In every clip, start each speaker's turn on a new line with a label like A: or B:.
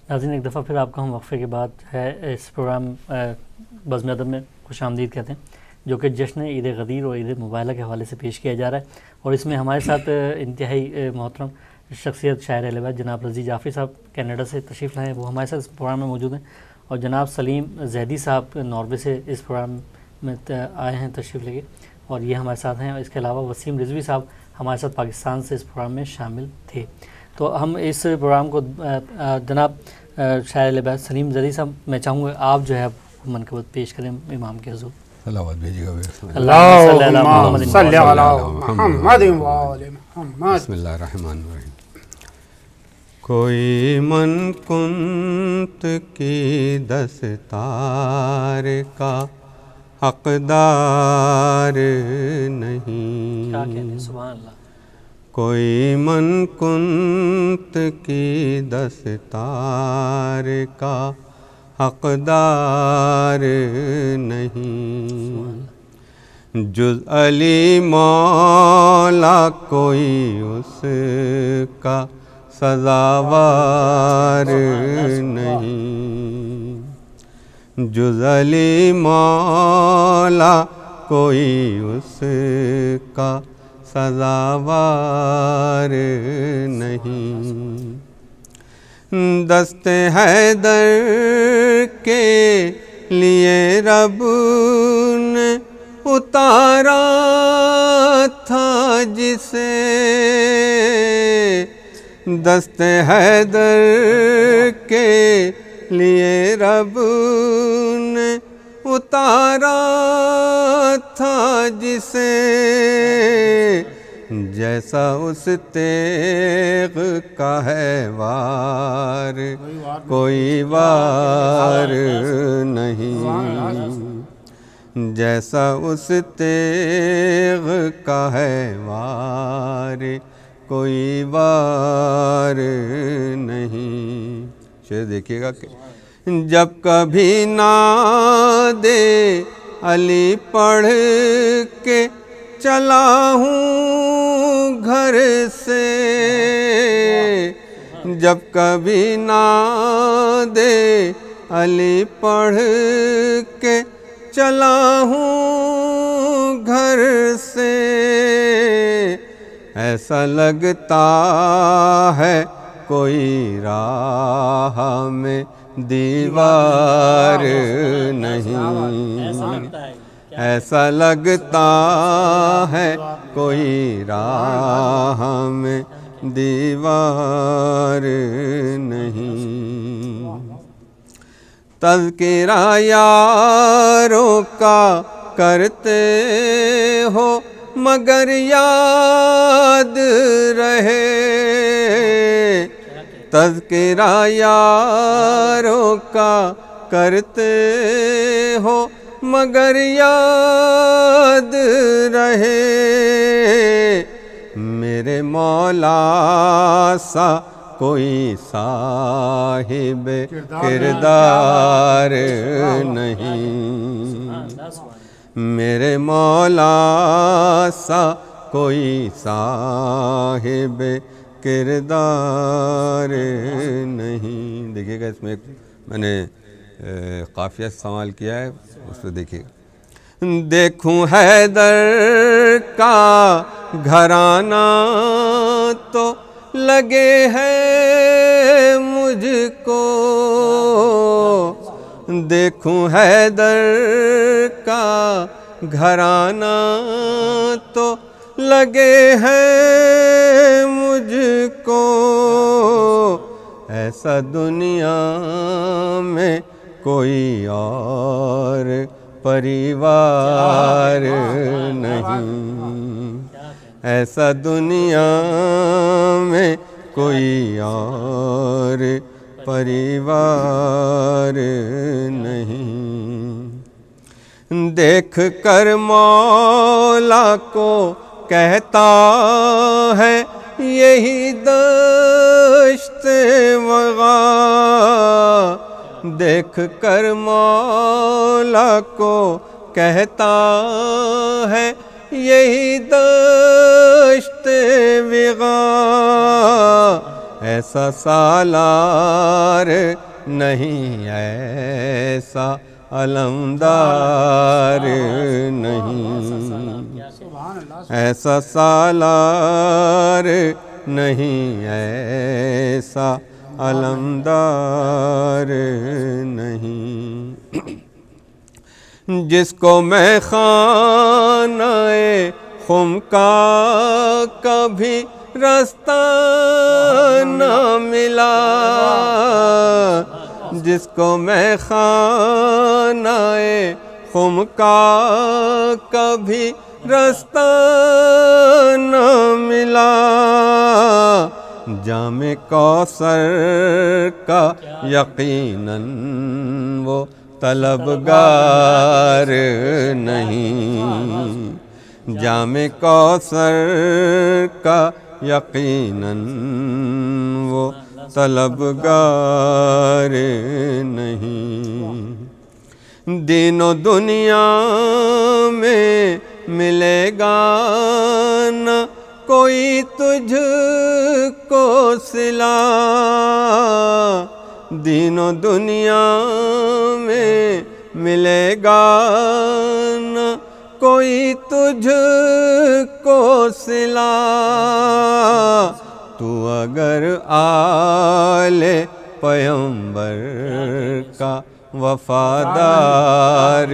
A: ناظرین، ایک دفعہ پھر آپ کو ہم وقفے کے بعد ہے اس پروگرام بزم ادب میں خوش آمدید کہتے ہیں، جو کہ جشن عید غدیر اور عید مبارلہ کے حوالے سے پیش کیا جا رہا ہے، اور اس میں ہمارے ساتھ انتہائی محترم شخصیت شاعر اہل بیت جناب رضی جعفری صاحب کینیڈا سے تشریف لائے ہیں، وہ ہمارے ساتھ اس پروگرام میں موجود ہیں، اور جناب سلیم زیدی صاحب ناروے سے اس پروگرام میں آئے ہیں تشریف لے کے، اور یہ ہمارے ساتھ ہیں، اور اس کے علاوہ وسیم رضوی صاحب ہمارے ساتھ پاکستان سے اس پروگرام میں شامل تھے۔ تو ہم اس پروگرام کو جناب شاعر اہل بیت سلیم زیدی صاحب، میں چاہوں گا آپ جو ہے منقبت پیش کریں امام کے حضور۔
B: صلوات بھیجیے گا۔
A: اللہم
C: صلی علی محمد و آل محمد۔
B: بسم اللہ الرحمن الرحیم۔ کوئی من کنت کی دستار کا حقدار نہیں،
A: کیا کہتے ہیں، سبحان اللہ۔
B: کوئی من کنت کی دستار کا حقدار نہیں، جز علی مولا کوئی اس کا سزاوار نہیں، جز علی مولا کوئی اس کا سزاوار نہیں، دست حیدر کے لیے رب نے اتارا تھا جسے، دست حیدر کے لیے رب نے اتارا تھا جسے، جیسا اس تیغ کا ہے وار کوئی وار نہیں، جیسا اس تیغ کا ہے وار کوئی وار نہیں۔ شعر دیکھیے گا کہ جب کبھی ناد علی پڑھ کے چلا ہوں گھر سے، جب کبھی ناد علی پڑھ کے چلا ہوں گھر سے، ایسا لگتا ہے کوئی راہ میں دیوار نہیں، ایسا لگتا ہے کوئی راہ میں دیوار نہیں، تذکرہ یاروں کا کرتے ہو مگر یاد رہے، تذکرہ یاروں کا کرتے ہو مگر یاد رہے، میرے مولا سا کوئی صاحب کردار نہیں، میرے مولا سا کوئی صاحب کردار نہیں۔ دیکھیے گا اس میں میں نے قافیہ استعمال کیا ہے، اس کو دیکھیے گا۔ دیکھوں حیدر کا گھرانہ تو لگے ہے مجھ کو، دیکھوں حیدر کا گھرانہ تو لگے ہے مجھ کو، ایسا دنیا میں کوئی اور پریوار نہیں، ایسا دنیا میں کوئی اور پریوار نہیں، دیکھ کر مولا کو کہتا ہے یہی دشت وغا، دیکھ کر مولا کو کہتا ہے یہی دشت وغا، ایسا سالار نہیں، ایسا علمدار نہیں، ایسا سالار نہیں، ایسا علمدار نہیں، جس کو میں خانہ خم کا کبھی رستہ نہ ملا، جس کو میں خانہ خم کا کبھی رستہ نہ ملا، جام کوثر کا یقیناً وہ طلبگار نہیں، جام کوثر کا یقیناً وہ طلبگار نہیں، دین و دنیا میں ملے گا نہ کوئی تجھ کو صلہ، دین و دنیا میں ملے گا نہ کوئی تجھ کو صلہ، تو اگر آل پیغمبر کا وفادار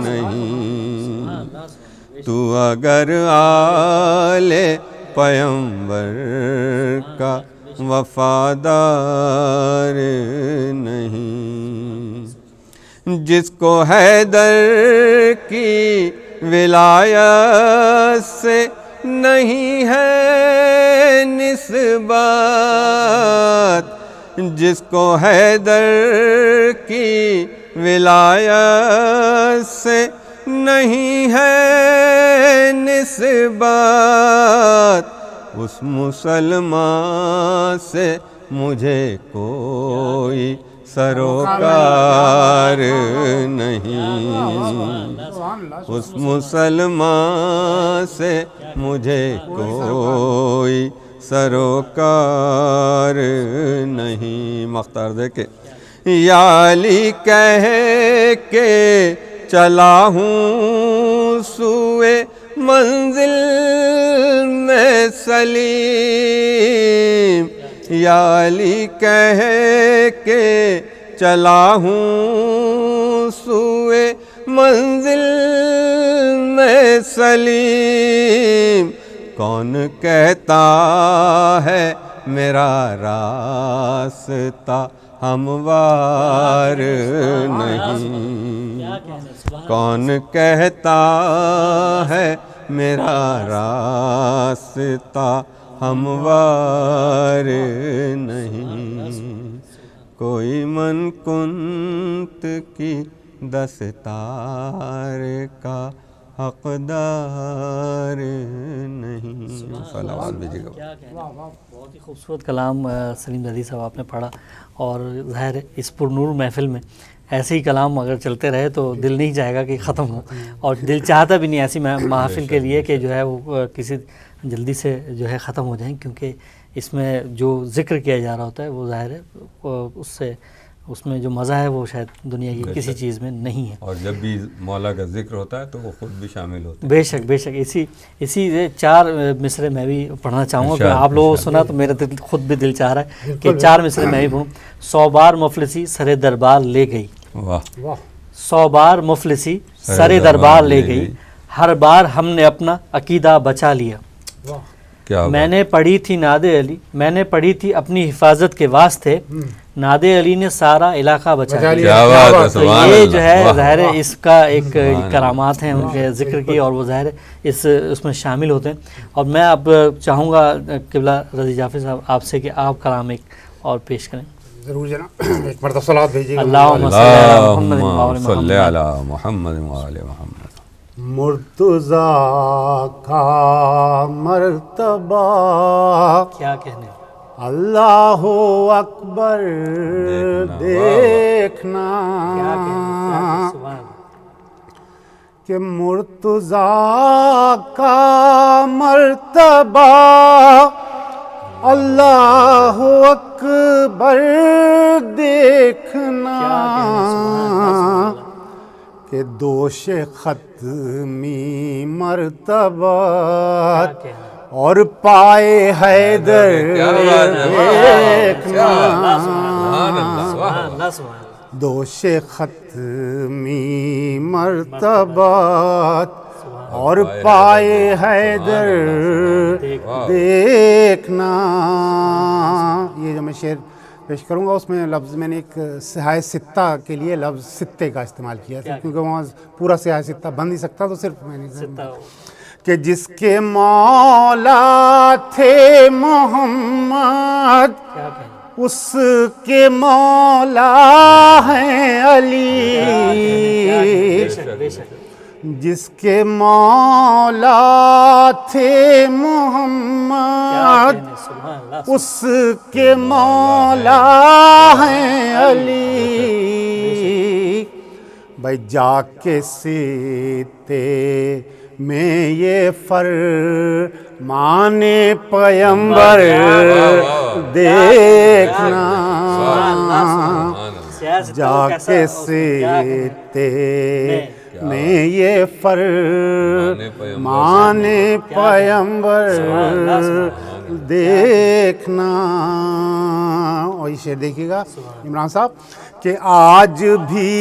B: نہیں، تو اگر آل پیغمبر کا وفادار نہیں، جس کو حیدر کی ولایت سے نہیں ہے نسبت، جس کو حیدر کی ولایت سے نہیں ہے نسبت، اس مسلمان سے مجھے کوئی سروکار نہیں، اس مسلمان سے مجھے کوئی سروکار نہیں۔ مختار دیکھے یا علی کہہ کے چلا ہوں سوئے منزل میں سلیم، یا علی کہہ کے چلا ہوں سوئے منزل میں سلیم، کون کہتا ہے میرا راستہ ہموار نہیں، کون کہتا ہے میرا راستہ ہموار نہیں، کوئی من کنت کی دستار کا حقدار نہیں۔ صلوات بھیجیے گا۔
A: بہت ہی خوبصورت کلام سلیم زیدی صاحب آپ نے پڑھا، اور ظاہر ہے اس پرنور محفل میں ایسے ہی کلام اگر چلتے رہے تو دل نہیں چاہے گا کہ ختم ہو، اور دل چاہتا بھی نہیں ایسی محافل کے لیے کہ جو ہے وہ کسی جلدی سے جو ہے ختم ہو جائیں، کیونکہ اس میں جو ذکر کیا جا رہا ہوتا ہے وہ ظاہر ہے اس میں جو مزہ ہے وہ شاید دنیا کی کسی چیز میں نہیں ہے،
B: اور جب بھی مولا کا ذکر ہوتا ہے تو وہ خود بھی شامل ہوتے ہیں۔
A: بے شک بے شک۔ اسی 4 مصرے میں بھی پڑھنا چاہوں گا کہ آپ لوگوں سنا تو میرا دل خود بھی دل چاہ رہا ہے کہ 4 مصرے میں بھی پڑھوں۔ 100 بار مفلسی سر دربار لے گئی،
B: واہ،
A: 100 بار مفلسی سر دربار لے گئی، ہر بار ہم نے اپنا عقیدہ بچا لیا، میں نے پڑھی تھی ناد علی، میں نے پڑھی تھی اپنی حفاظت کے واسطے، ناد علی نے سارا علاقہ بچا لیا۔ تو یہ جو ہے ظاہر ہے اس کا ایک کرامات ہیں ان کے ذکر کی، اور وہ ظاہر ہے اس میں شامل ہوتے ہیں۔ اور میں اب چاہوں گا قبلہ رضی جعفری صاحب آپ سے کہ آپ کلام ایک اور پیش کریں۔
C: ضرور جناب، ایک مرتبہ صلوات بھیجیے گا۔
A: اللہم
B: صلی علی محمد وآل محمد۔
C: مرتضیٰ کا مرتبہ
A: کیا کہنے،
C: اللہ اکبر دیکھنا، کہ مرتضیٰ کا مرتبہ اللہ اکبر دیکھنا کہ دوش ختمی مرتبات اور پائے حیدر دیکھنا دوش ختمی مرتبات اور پائے حیدر دیکھنا. یہ جو میں شعر پیش کروں گا اس میں لفظ میں نے ایک سیاہ ستہ کے لیے لفظ ستے کا استعمال کیا تھا کیونکہ وہاں پورا سیاہ ستہ بن نہیں سکتا تو صرف میں نے کہ جس کے مولا تھے محمد اس کے مولا ہیں علی جس کے مولا تھے محمد اس کے مولا ہیں علی بھائی جا کے سیتے میں یہ فرمان پیمبر دیکھنا جا کے سیتے میں یہ فرمان پیمبر دیکھنا. اور یہ شعر دیکھیے گا عمران صاحب کہ آج بھی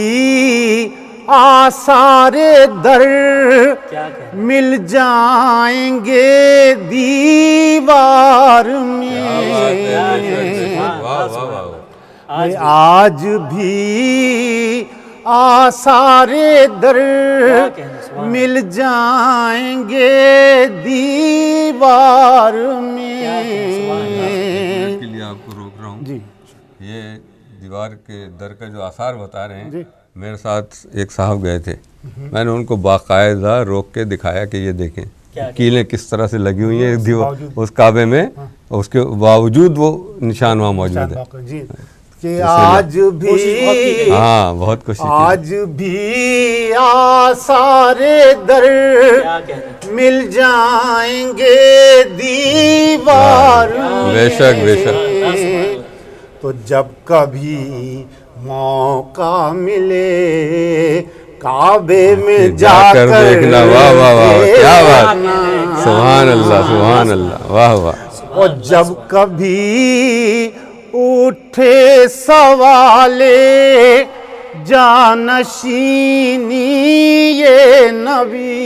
C: آثار در مل جائیں گے دیوار میں آج بھی آثار در مل جائیں گے دیوار میں.
B: کے لیے آپ کو روک رہا ہوں
C: جی
B: یہ دیوار کے در کا جو آثار بتا رہے ہیں میرے ساتھ ایک صاحب گئے تھے میں نے ان کو باقاعدہ روک کے دکھایا کہ یہ دیکھیں کیلیں کس طرح سے لگی ہوئی ہیں دیوار اس کعبے میں اس کے باوجود وہ نشان وہاں موجود ہے
C: کہ آج بھی
B: ہاں بہت کوشش
C: آج بھی آثار در مل جائیں گے دیوار
B: بے شک بے شک
C: تو جب کبھی موقع ملے کعبے میں جا کر
B: دیکھنا واہ واہ واہ کیا بات سبحان اللہ سبحان اللہ واہ واہ.
C: اور جب کبھی اٹھے سوالے جانشینی یہ نبی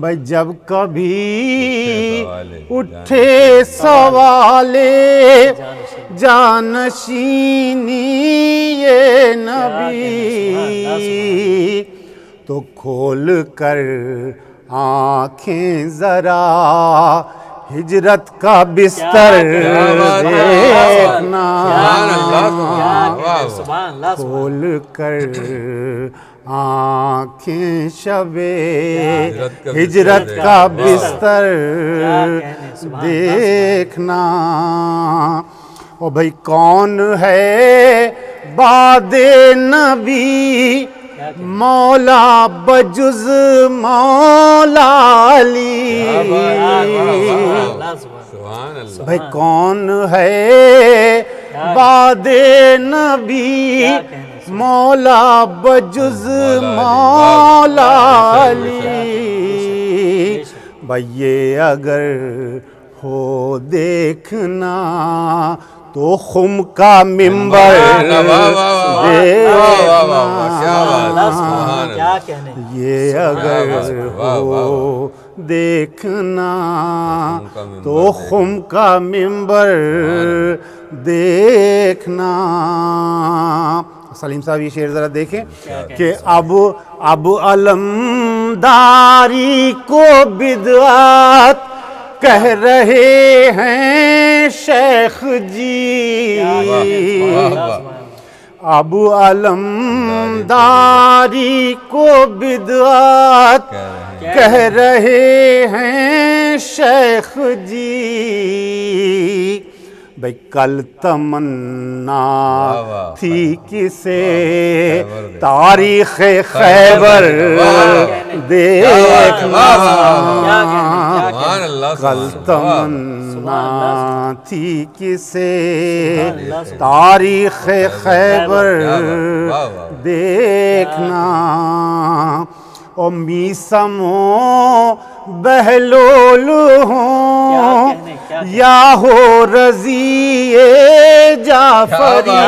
C: بھائی جب کبھی اٹھے سوالے جانشینی یہ نبی تو کھول کر آنکھیں ذرا ہجرت کا بستر دیکھنا کھول کر آنکھیں شب ہجرت کا بستر دیکھنا. او بھائی کون ہے بعد نبی مولا بجز مولا علی بھائی کون ہے بعد نبی مولا بجز مولا علی بھائی یہ اگر ہو دیکھنا تو خم کا ممبر دیکھنا یہ اگر ہو دیکھنا تو خم کا ممبر دیکھنا. سلیم صاحب یہ شعر ذرا دیکھیں کہ اب علمداری کو بدعت کہہ رہے ہیں شیخ جی اب علمداری کو بدعت کہہ رہے ہیں شیخ جی بھئی کل تمنا تھی کسے تاریخ خیبر دیکھنا
B: سبحان اللہ
C: کل تمنا تھی کسے تاریخ خیبر دیکھنا، او میسم ہوں بہلول ہوں یا ہو رضی جعفری،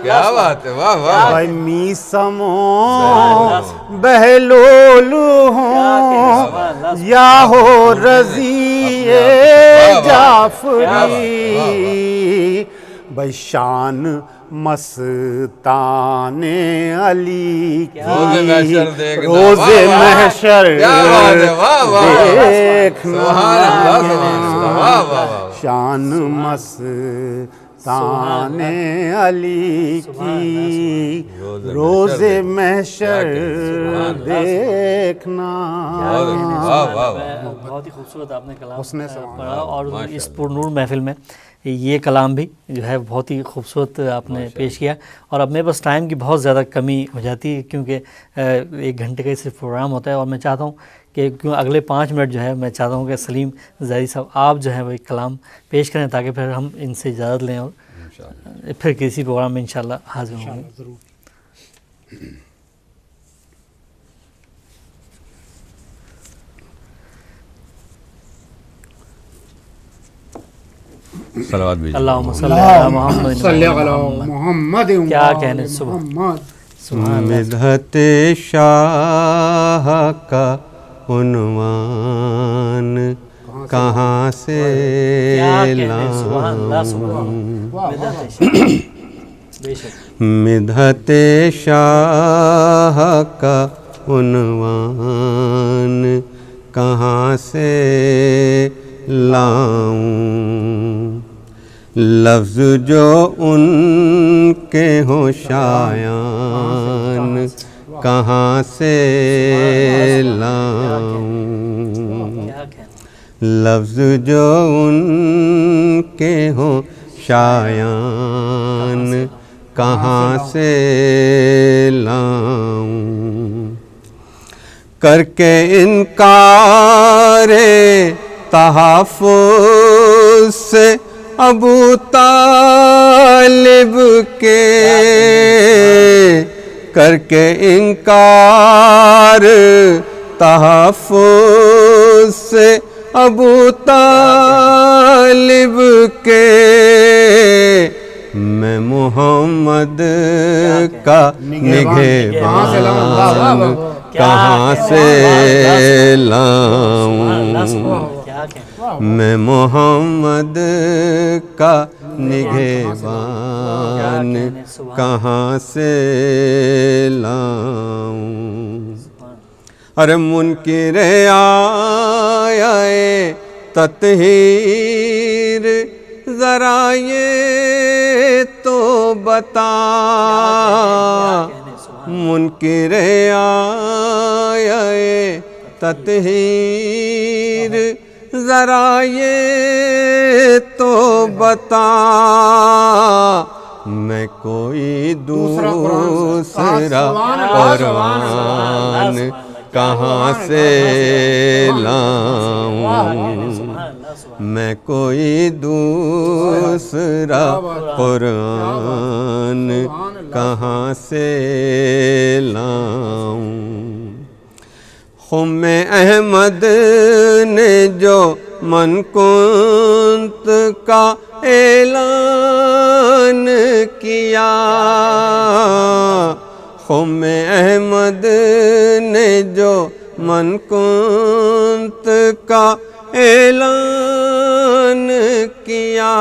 B: کیا بات ہے، واہ واہ،
C: بھائی میسم ہوں بہلول ہوں یا ہو رضی جعفری، بھائی شان مستان علی کی روز محشر دیکھنا، شان مستان علی کی روز محشر دیکھنا۔
A: بہت ہی خوبصورت آپ نے کلام
C: حسن
A: پڑھا، اور اس پر نور محفل میں یہ کلام بھی جو ہے بہت ہی خوبصورت آپ نے پیش کیا۔ اور اب میرے پاس ٹائم کی بہت زیادہ کمی ہو جاتی ہے، کیونکہ 1 گھنٹے کا صرف پروگرام ہوتا ہے، اور میں چاہتا ہوں کہ اگلے 5 منٹ جو ہے میں چاہتا ہوں کہ سلیم ظاہری صاحب آپ جو ہے وہ ایک کلام پیش کریں، تاکہ پھر ہم ان سے اجازت لیں اور پھر کسی پروگرام میں انشاءاللہ حاضر ہوں گے۔
B: صلوات بھی
A: اللہم صلی علی محمد
C: صلی علی محمد،
A: کیا کہنے سبحان
D: مدحت شاہ کا عنوان کہاں سے مدحت شاہ کا عنوان کہاں سے لاؤں، لفظ جو ان کے ہوں شایان کہاں سے لاؤں، لفظ جو ان کے ہوں شایان کہاں سے لاؤں، کر کے انکار تحفظ سے ابو طالب کے، کر کے انکار تحفظ سے ابو طالب کے، میں محمد کا نگہبان کہاں سے لاؤں، میں محمد کا نگہبان کہاں سے لاؤں، ارے منکر آئے تطہیر ذرا یہ تو بتا، منکر آئے تطہیر ذرا یہ تو بتا، میں کوئی دوسرا قرآن کہاں سے لاؤں، میں کوئی دوسرا قرآن کہاں سے لاؤں، خم احمد نے جو من کنت کا اعلان کیا، خم احمد نے جو من کنت کا اعلان کیا،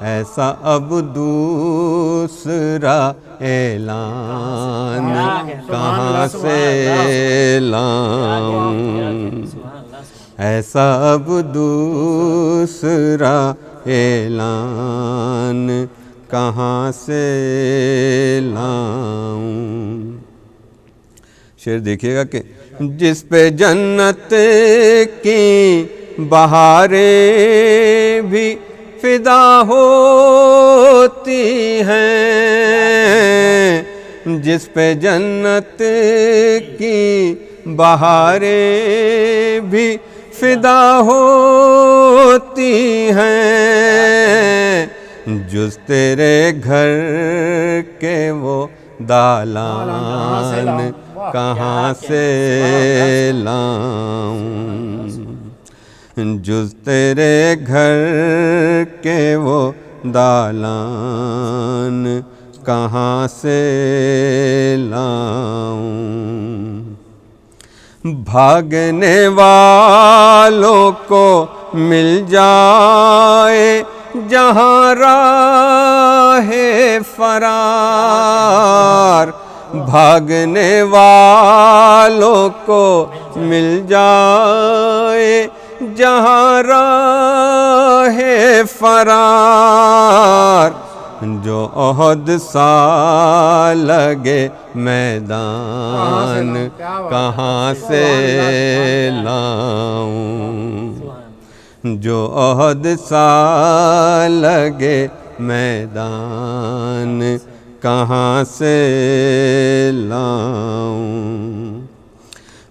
D: ایسا اب دوسرا اعلان کہاں سے لاؤں، ایسا اب دوسرا اعلان کہاں سے لاؤں۔ شعر دیکھیے گا کہ جس پہ جنت کی بہاریں بھی فدا ہوتی ہیں، جس پہ جنت کی بہاریں بھی فدا ہوتی ہیں، جز تیرے گھر کے وہ دالان کہاں سے لاؤں، جز تیرے گھر کے وہ دالان کہاں سے لاؤں۔ بھاگنے والوں کو مل جائے جہاں راہ فرار، بھاگنے والوں کو مل جائے جہاں راہ فرار، جو احد سا لگے میدان کہاں سے لاؤں، جو احد سا لگے میدان کہاں سے لاؤں،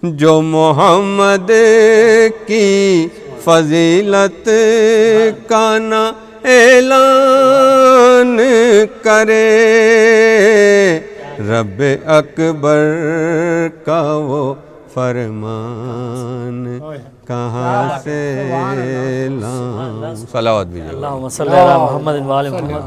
D: جو محمد کی فضیلت کا نہ اعلان کرے، رب اکبر کا وہ فرمان کہاں سے لاؤں۔ صلوات بھی
A: اللہم صلی علی محمد و آل محمد۔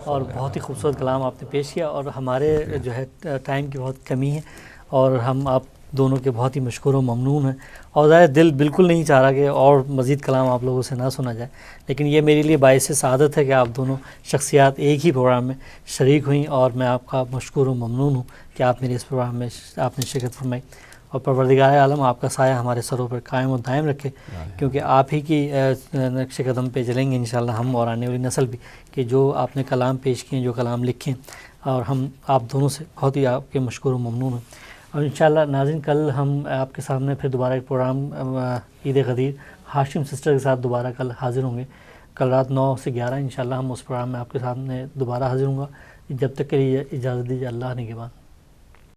A: اور بہت ہی خوبصورت کلام آپ نے پیش کیا، اور ہمارے جو ہے ٹائم کی بہت کمی ہے، اور ہم آپ دونوں کے بہت ہی مشکور و ممنون ہیں، اور ظاہر دل بالکل نہیں چاہ رہا کہ اور مزید کلام آپ لوگوں سے نہ سنا جائے، لیکن یہ میرے لیے باعث سعادت ہے کہ آپ دونوں شخصیات ایک ہی پروگرام میں شریک ہوئیں، اور میں آپ کا مشکور و ممنون ہوں کہ آپ میرے اس پروگرام میں آپ نے شرکت فرمائی، اور پروردگار عالم آپ کا سایہ ہمارے سروں پر قائم و دائم رکھے، کیونکہ آپ ہی کی نقش قدم پہ چلیں گے انشاءاللہ ہم اور آنے والی نسل بھی، کہ جو آپ نے کلام پیش کیے، جو کلام لکھے، اور ہم آپ دونوں سے بہت ہی آپ کے مشکور و ممنون ہیں۔ اور انشاءاللہ ناظرین، کل ہم آپ کے سامنے پھر دوبارہ ایک پروگرام عید غدیر ہاشم سسٹر کے ساتھ دوبارہ کل حاضر ہوں گے، کل رات 9 سے 11 انشاءاللہ ہم اس پروگرام میں آپ کے سامنے دوبارہ حاضر ہوں گا۔ جب تک کے لیے اجازت دیجیے، اللہ نگہبان۔